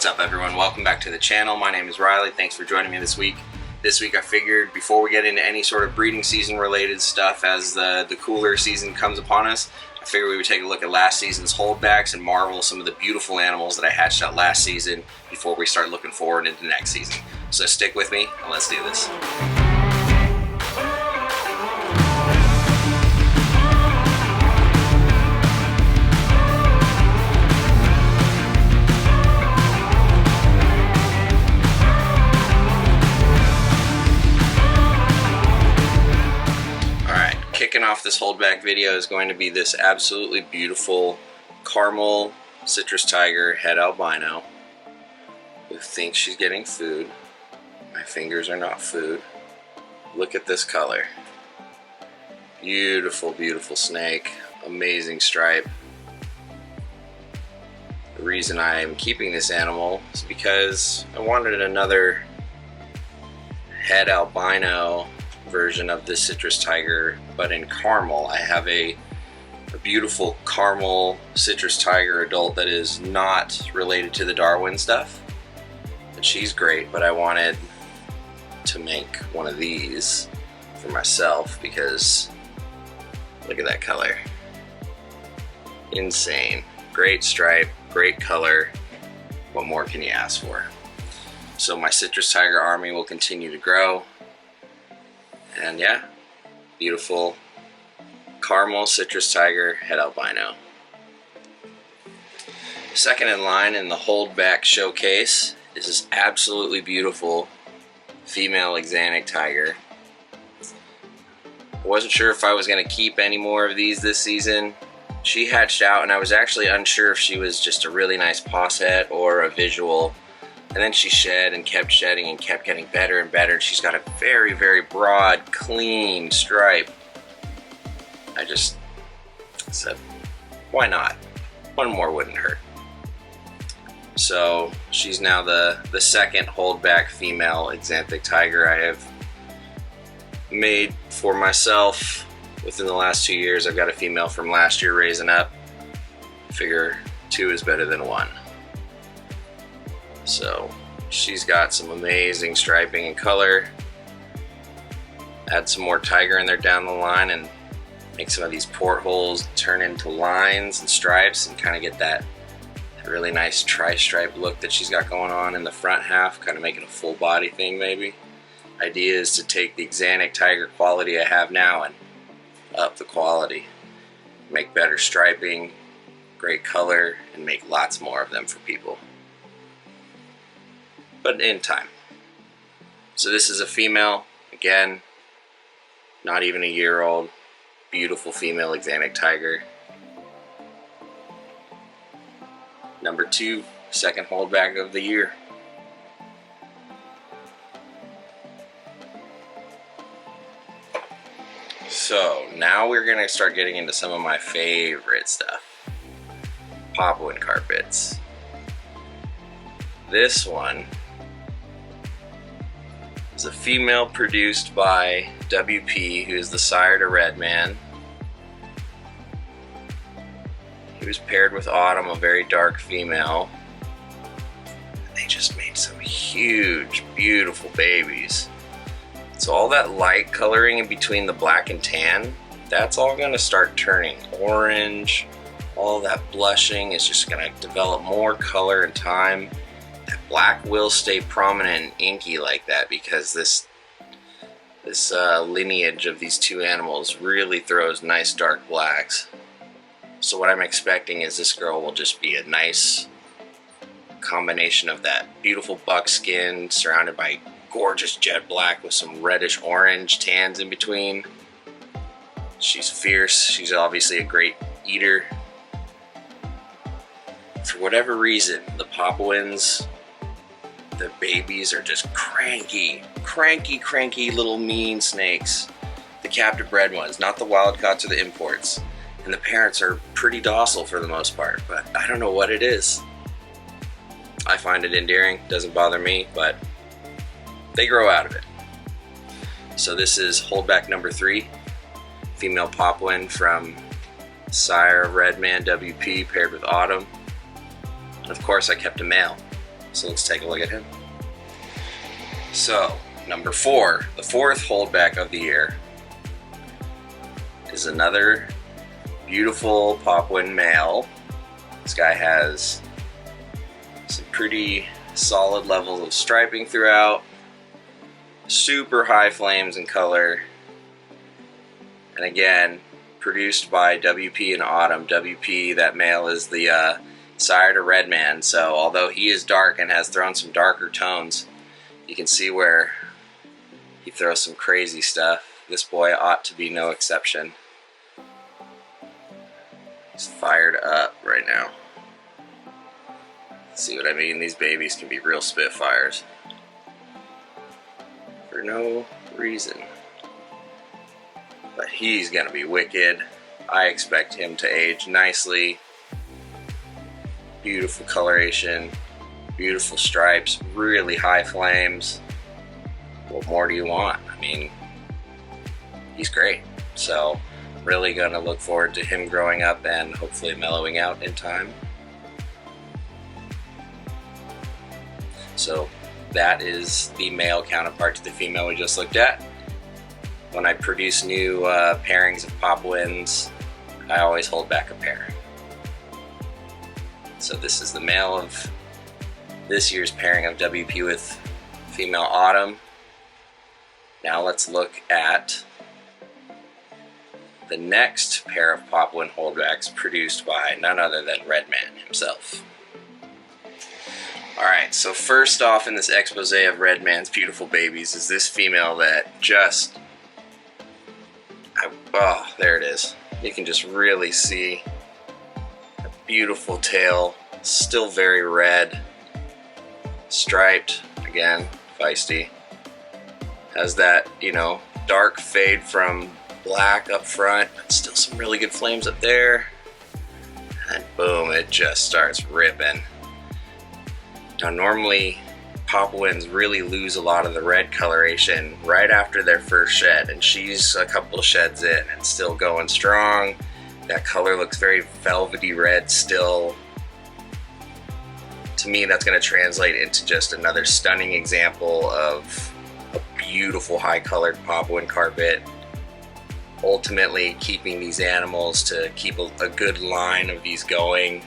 What's up everyone, welcome back to the channel. My name is Riley, thanks for joining me this week. This week I figured before we get into any sort of breeding season related stuff as the cooler season comes upon us, I figured we would take a look at last season's holdbacks and marvel some of the beautiful animals that I hatched out last season before we start looking forward into next season. So stick with me and let's do this. Kicking off this holdback video is going to be this absolutely beautiful caramel citrus tiger head albino who thinks she's getting food. My fingers are not food. Look at this color. Beautiful, beautiful snake. Amazing stripe. The reason I am keeping this animal is because I wanted another head albino version of this citrus tiger, but in caramel. I have a beautiful caramel citrus tiger adult that is not related to the Darwin stuff, but she's great. But I wanted to make one of these for myself because look at that color. Insane. Great stripe, great color. What more can you ask for? So my citrus tiger army will continue to grow. And yeah, beautiful caramel citrus tiger head albino. Second in line in the holdback showcase is this absolutely beautiful female axanthic tiger. I wasn't sure if I was going to keep any more of these this season. She hatched out and I was actually unsure if she was just a really nice posset or a visual. And then she shed and kept shedding and kept getting better and better. She's got a very, very broad, clean stripe. I just said, why not? One more wouldn't hurt. So she's now the second holdback female axanthic tiger I have made for myself within the last 2 years. I've got a female from last year raising up. Figure 2 is better than 1. So she's got some amazing striping and color. Add some more tiger in there down the line and make some of these portholes turn into lines and stripes and kind of get that really nice tri-stripe look that she's got going on in the front half, kind of make it a full body thing maybe. Idea is to take the axanthic tiger quality I have now and up the quality. Make better striping, great color, and make lots more of them for people. But in time. So this is a female, again, not even a year old, beautiful female axanthic tiger. Number 2, second holdback of the year. So now we're gonna start getting into some of my favorite stuff. Papuan carpets. This one is a female produced by WP, who is the sire to Redman. He was paired with Autumn, a very dark female. They just made some huge, beautiful babies. So all that light coloring in between the black and tan, that's all gonna start turning orange. All that blushing is just gonna develop more color in time. Black will stay prominent and inky like that because this lineage of these two animals really throws nice dark blacks. So what I'm expecting is this girl will just be a nice combination of that beautiful buckskin surrounded by gorgeous jet black with some reddish orange tans in between. She's fierce. She's obviously a great eater. For whatever reason, the Papuans, the babies are just cranky little mean snakes. The captive bred ones, not the wild caughts or the imports. And the parents are pretty docile for the most part, but I don't know what it is. I find it endearing, doesn't bother me, but they grow out of it. So this is holdback number 3, female Papuan from sire of Redman WP paired with Autumn. And of course I kept a male. So let's take a look at him. So, number 4, the 4th holdback of the year, is another beautiful Papuan male. This guy has some pretty solid levels of striping throughout, super high flames in color, and again, produced by WP in Autumn. WP, that male, is the sire to Redman, so although he is dark and has thrown some darker tones, you can see where he throws some crazy stuff. This boy ought to be no exception. He's fired up right now. See what I mean? These babies can be real spitfires for no reason. But he's gonna be wicked. I expect him to age nicely. Beautiful coloration, beautiful stripes, really high flames. What more do you want? I mean, he's great. So, really gonna look forward to him growing up and hopefully mellowing out in time. So that is the male counterpart to the female we just looked at. When I produce new pairings of Papuans, I always hold back a pair. So this is the male of this year's pairing of WP with female Autumn. Now let's look at the next pair of Papuan holdbacks produced by none other than Redman himself. Alright, so first off in this expose of Redman's beautiful babies is this female that just, oh, there it is. You can just really see a beautiful tail, still very red, striped, again, feisty. Has that, you know, dark fade from black up front, but still some really good flames up there. And boom, it just starts ripping. Now normally Papuans really lose a lot of the red coloration right after their first shed, and she's a couple of sheds in and still going strong. That color looks very velvety red still. To me, that's going to translate into just another stunning example of a beautiful high colored Papuan carpet. Ultimately keeping these animals to keep a good line of these going,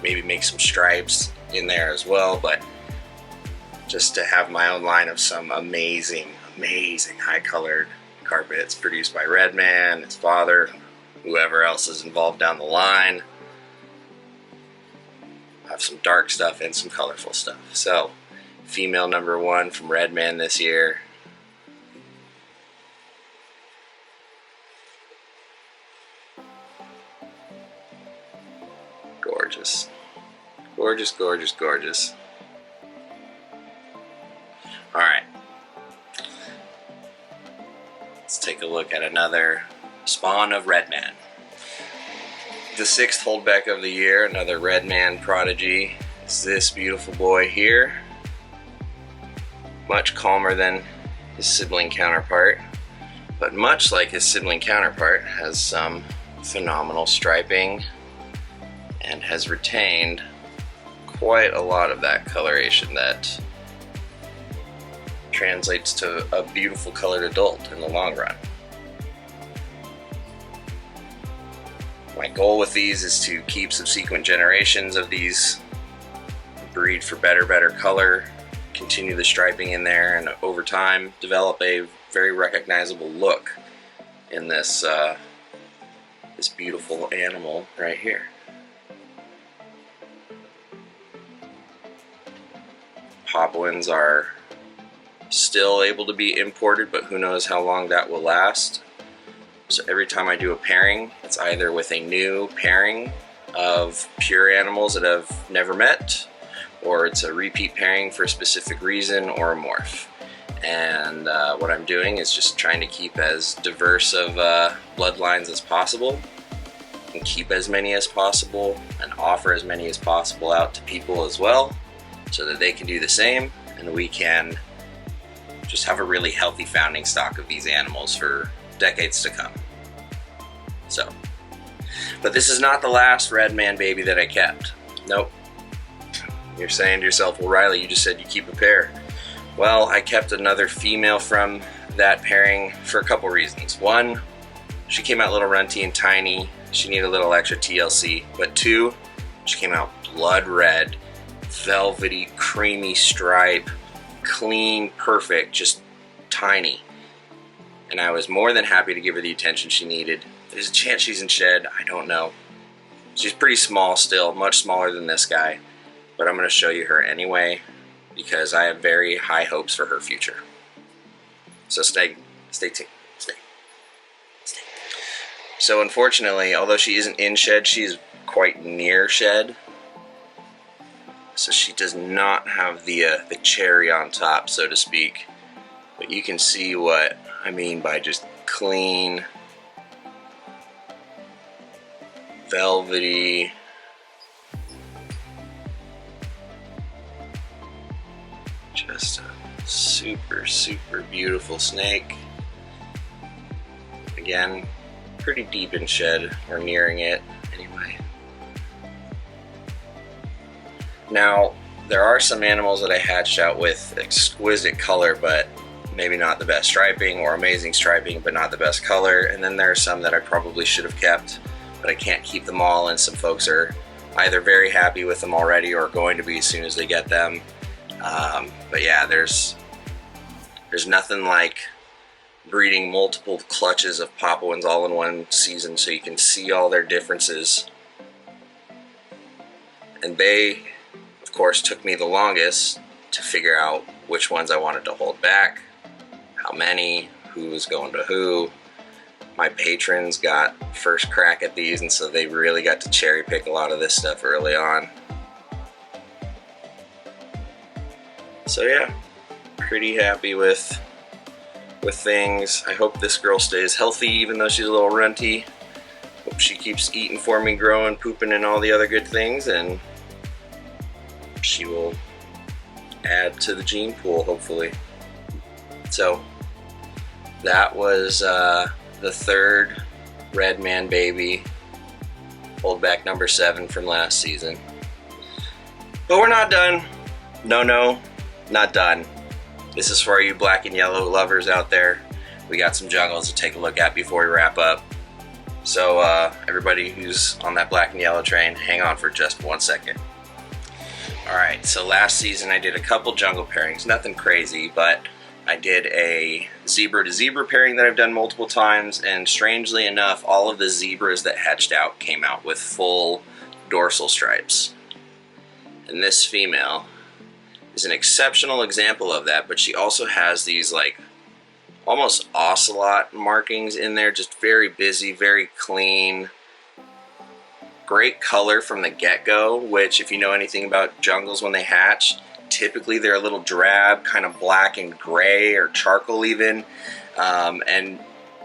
maybe make some stripes in there as well, but just to have my own line of some amazing high colored carpets produced by Redman, his father, whoever else is involved down the line. I have some dark stuff and some colorful stuff. So female number 1 from Redman this year. Gorgeous. Gorgeous, gorgeous, gorgeous. Alright. Let's take a look at another spawn of Redman. The 6th holdback of the year, another Redman prodigy, is this beautiful boy here. Much calmer than his sibling counterpart, but much like his sibling counterpart, has some phenomenal striping and has retained quite a lot of that coloration that translates to a beautiful colored adult in the long run. My goal with these is to keep subsequent generations of these, breed for better color, continue the striping in there, and over time develop a very recognizable look in this this beautiful animal right here. Papuans are still able to be imported, but who knows how long that will last. So every time I do a pairing, it's either with a new pairing of pure animals that I've never met, or it's a repeat pairing for a specific reason, or a morph. And what I'm doing is just trying to keep as diverse of bloodlines as possible, and keep as many as possible, and offer as many as possible out to people as well, so that they can do the same, and we can just have a really healthy founding stock of these animals for decades to come. So, but this is not the last Redman baby that I kept. Nope. You're saying to yourself, well, Riley, you just said you keep a pair. Well, I kept another female from that pairing for a couple reasons. One, she came out a little runty and tiny. She needed a little extra TLC. But two, she came out blood red, velvety, creamy stripe, clean, perfect, just tiny. And I was more than happy to give her the attention she needed. There's a chance she's in shed, I don't know. She's pretty small still, much smaller than this guy. But I'm going to show you her anyway, because I have very high hopes for her future. So stay tuned. So unfortunately, although she isn't in shed, she is quite near shed. So she does not have the cherry on top, so to speak. But you can see what I mean by just clean, velvety, just a super, super beautiful snake. Again, pretty deep in shed, or nearing it anyway. Now, there are some animals that I hatched out with exquisite color, but maybe not the best striping, or amazing striping, but not the best color. And then there are some that I probably should have kept, but I can't keep them all, and some folks are either very happy with them already or going to be as soon as they get them. But yeah, there's nothing like breeding multiple clutches of Papuans all in one season, so you can see all their differences. And they, of course, took me the longest to figure out which ones I wanted to hold back, how many, who was going to who. My patrons got first crack at these, and so they really got to cherry pick a lot of this stuff early on. So yeah, pretty happy with things. I hope this girl stays healthy, even though she's a little runty. Hope she keeps eating for me, growing, pooping, and all the other good things, and she will add to the gene pool, hopefully. So that was the third red man baby, holdback number 7 from last season. But we're not done. No, not done. This is for you black and yellow lovers out there. We got some jungles to take a look at before we wrap up. So everybody who's on that black and yellow train, hang on for just 1 second. Alright, so last season I did a couple jungle pairings, nothing crazy, but I did a zebra to zebra pairing that I've done multiple times, and strangely enough, all of the zebras that hatched out came out with full dorsal stripes. And this female is an exceptional example of that, but she also has these like almost ocelot markings in there, just very busy, very clean. Great color from the get-go, which if you know anything about jungles when they hatch, typically they're a little drab, kind of black and gray or charcoal even. And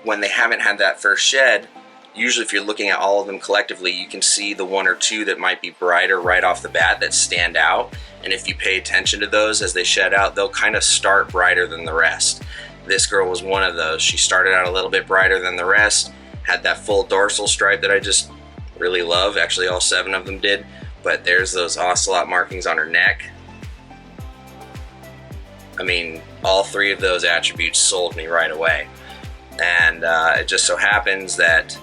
when they haven't had that first shed, usually if you're looking at all of them collectively, you can see the 1 or 2 that might be brighter right off the bat that stand out. And if you pay attention to those as they shed out, they'll kind of start brighter than the rest. This girl was one of those. She started out a little bit brighter than the rest, had that full dorsal stripe that I just really love. Actually, all 7 of them did. But there's those ocelot markings on her neck. I mean, all 3 of those attributes sold me right away. And it just so happens that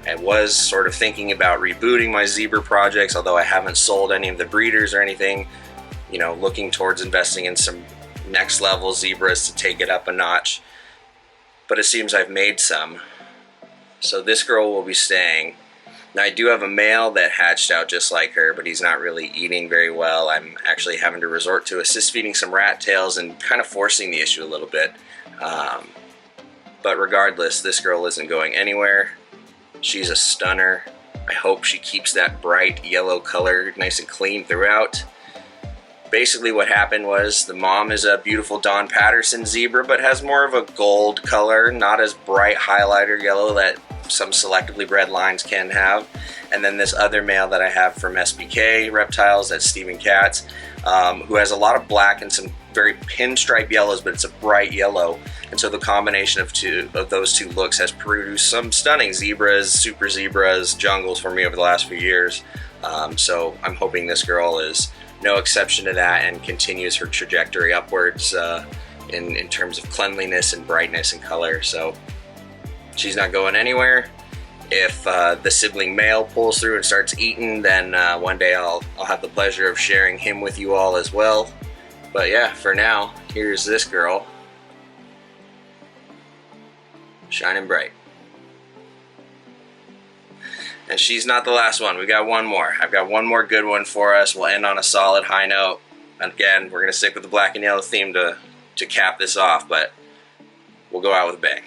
I was sort of thinking about rebooting my zebra projects, although I haven't sold any of the breeders or anything. You know, looking towards investing in some next level zebras to take it up a notch. But it seems I've made some. So this girl will be staying. Now I do have a male that hatched out just like her, but he's not really eating very well. I'm actually having to resort to assist feeding some rat tails and kind of forcing the issue a little bit. But regardless, this girl isn't going anywhere. She's a stunner. I hope she keeps that bright yellow color nice and clean throughout. Basically what happened was the mom is a beautiful Don Patterson zebra, but has more of a gold color, not as bright highlighter yellow that some selectively bred lines can have. And then this other male that I have from SBK Reptiles, that's Stephen Katz, who has a lot of black and some very pinstripe yellows, but it's a bright yellow. And so the combination of those two looks has produced some stunning zebras, super zebras, jungles for me over the last few years. So I'm hoping this girl is no exception to that and continues her trajectory upwards in terms of cleanliness and brightness and color. So she's not going anywhere. If the sibling male pulls through and starts eating, then one day I'll have the pleasure of sharing him with you all as well. But yeah, for now, here's this girl, shining bright. And she's not the last one. We got one more. I've got one more good one for us. We'll end on a solid high note. Again, we're gonna stick with the black and yellow theme to cap this off, but we'll go out with a bang.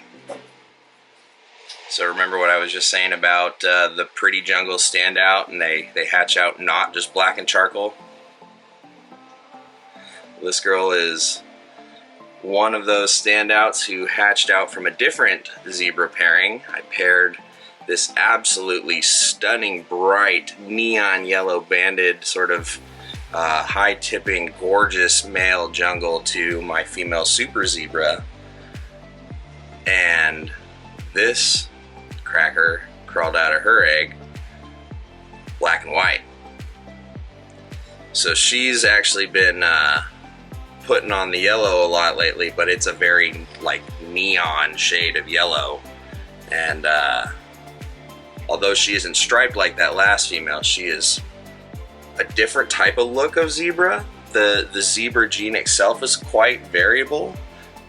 So remember what I was just saying about the pretty jungles stand out and they hatch out not just black and charcoal? This girl is one of those standouts who hatched out from a different zebra pairing. I paired this absolutely stunning, bright, neon yellow banded sort of high tipping, gorgeous male jungle to my female super zebra. And this cracker crawled out of her egg black and white. So she's actually been putting on the yellow a lot lately, but it's a very like neon shade of yellow. And although she isn't striped like that last female, she is a different type of look of zebra. The zebra gene itself is quite variable.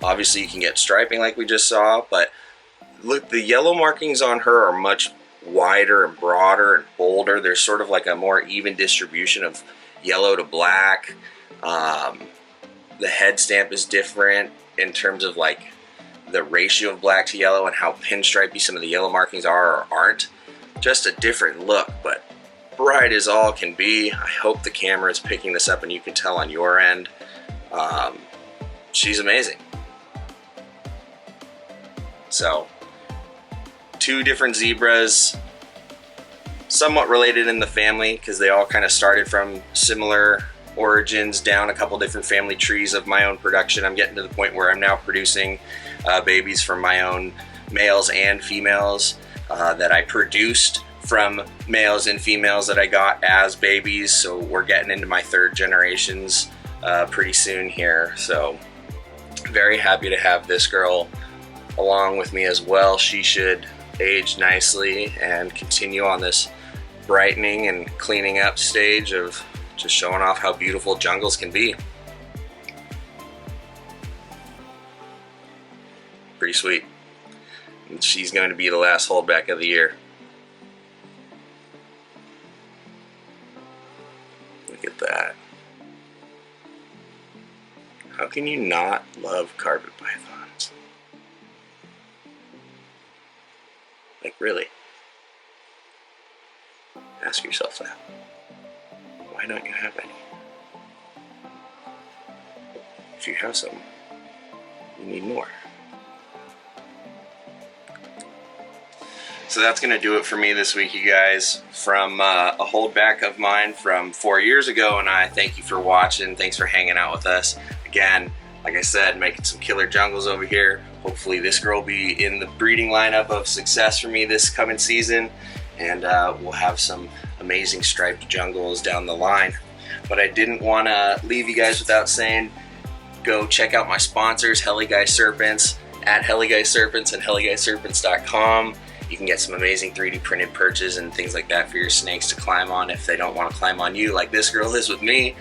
Obviously you can get striping like we just saw, but look, the yellow markings on her are much wider and broader and bolder. There's sort of like a more even distribution of yellow to black. The head stamp is different in terms of like the ratio of black to yellow and how pinstripey some of the yellow markings are or aren't. Just a different look, but bright as all can be. I hope the camera is picking this up and you can tell on your end. She's amazing. So, two different zebras, somewhat related in the family because they all kind of started from similar origins down a couple different family trees of my own production. I'm getting to the point where I'm now producing babies from my own males and females that I produced from males and females that I got as babies. So we're getting into my third generations pretty soon here. So very happy to have this girl along with me as well. She should age nicely and continue on this brightening and cleaning up stage of just showing off how beautiful jungles can be. Pretty sweet. And she's going to be the last holdback of the year. Look at that. How can you not love carpet pythons? Like, really? Ask yourself that. Why don't you have any? If you have some, you need more. So that's going to do it for me this week, you guys. From a holdback of mine from 4 years ago, and I thank you for watching. Thanks for hanging out with us. Again, like I said, making some killer jungles over here. Hopefully this girl will be in the breeding lineup of success for me this coming season, and we'll have some amazing striped jungles down the line. But I didn't want to leave you guys without saying, go check out my sponsors, Heli Guy Serpents, at Heli Guy Serpents and heliguyserpents.com. You can get some amazing 3D printed perches and things like that for your snakes to climb on if they don't want to climb on you like this girl is with me.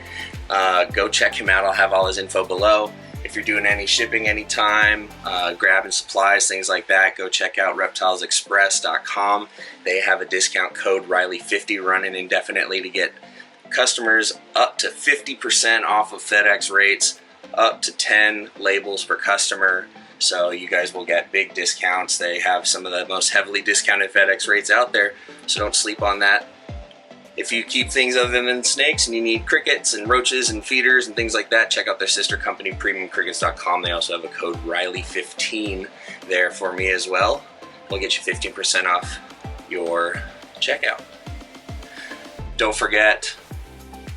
Go check him out. I'll have all his info below. If you're doing any shipping anytime, grabbing supplies, things like that, go check out reptilesexpress.com. They have a discount code Riley50 running indefinitely to get customers up to 50% off of FedEx rates, up to 10 labels per customer. So you guys will get big discounts. They have some of the most heavily discounted FedEx rates out there, so don't sleep on that. If you keep things other than snakes and you need crickets and roaches and feeders and things like that, check out their sister company, premiumcrickets.com. They also have a code Riley15 there for me as well. We'll get you 15% off your checkout. Don't forget,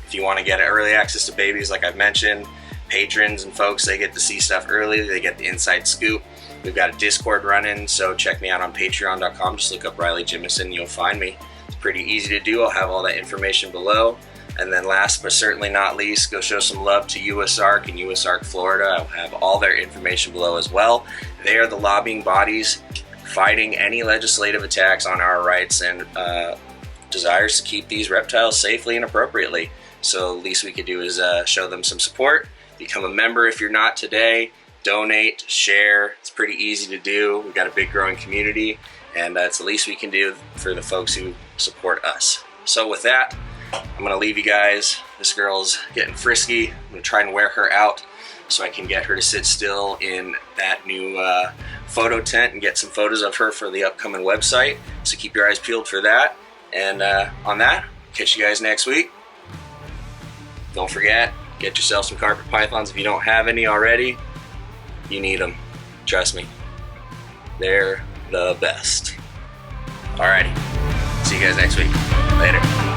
if you want to get early access to babies, like I've mentioned, patrons and folks, they get to see stuff early. They get the inside scoop. We've got a Discord running, so check me out on patreon.com. Just look up Riley Jimison, you'll find me. Pretty easy to do. I'll have all that information below. And then last but certainly not least, go show some love to USARK in USARK, Florida. I'll have all their information below as well. They are the lobbying bodies fighting any legislative attacks on our rights and desires to keep these reptiles safely and appropriately. So the least we could do is show them some support. Become a member if you're not today. Donate, share. It's pretty easy to do. We've got a big growing community, and that's the least we can do for the folks who support us. So with that, I'm going to leave you guys. This girl's getting frisky. I'm going to try and wear her out so I can get her to sit still in that new photo tent and get some photos of her for the upcoming website. So keep your eyes peeled for that. And on that, catch you guys next week. Don't forget, get yourself some carpet pythons if you don't have any already. You need them. Trust me. They're the best. Alrighty. See you guys next week. Later.